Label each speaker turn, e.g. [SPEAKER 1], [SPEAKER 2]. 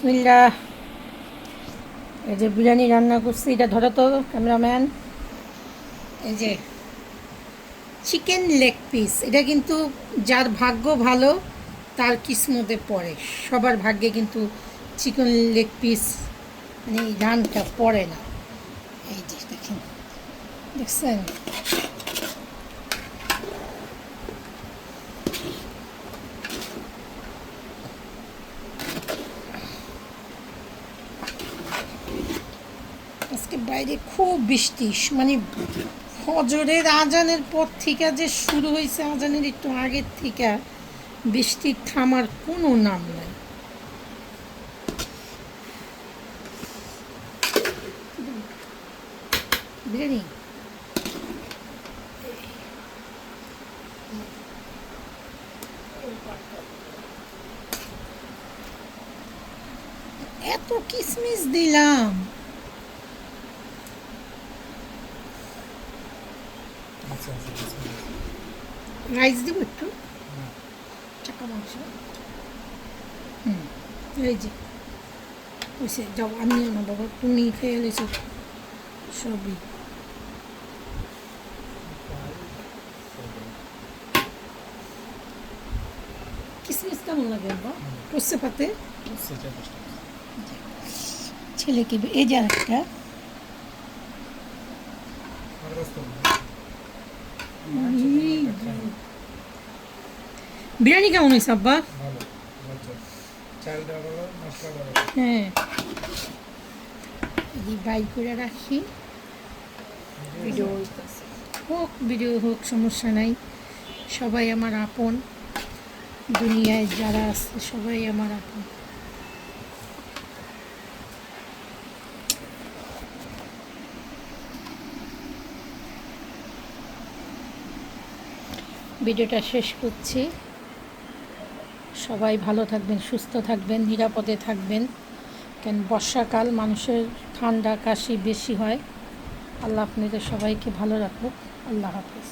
[SPEAKER 1] বিসমিল্লাহ। এই যে বিরিয়ানি রান্না করছি, এটা ধরো তো ক্যামেরাম্যান। এই যে চিকেন লেগ পিস, এটা কিন্তু যার ভাগ্য ভালো তার কিসমতে পড়ে, সবার ভাগ্যে কিন্তু চিকেন লেগ পিস মানে এই রানটা পড়ে না। এই যে দেখেন, দেখছেন? আজকে বাইরে খুব বৃষ্টি, মানে ফজরের আজানের পর থেকে যে শুরু হয়েছে, আজানের একটু আগের থেকে বৃষ্টির থামার কোনো নাম নাই। বিরিয়ানি এত কিসমিস দিলাম। রাইস দিব একটু, চাকা মাংস। এই যে হয়েছে, যাও আমিও না বাবা, তুমি খেয়ে গেছো সবই। কিসমিস কেমন লাগে বাবা? পড়ছে পাতে ছেলেকে। এই যে একটা বিরিয়ানি কেমন হয়েছে আব্বা? হ্যাঁ, বাইর করে রাখি, ভিডিও হোক, ভিডিও হোক, সমস্যা নাই। সবাই আমার আপন, দুনিয়ায় যারা আছে সবাই আমার আপন। ভিডিওটা শেষ করছি। সবাই ভালো থাকবেন, সুস্থ থাকবেন, নিরাপদে থাকবেন। কেন বর্ষাকাল, মানুষের ঠান্ডা কাশি বেশি হয়। আল্লাহ আপনাদের সবাইকে ভালো রাখুক। আল্লাহ হাফেজ।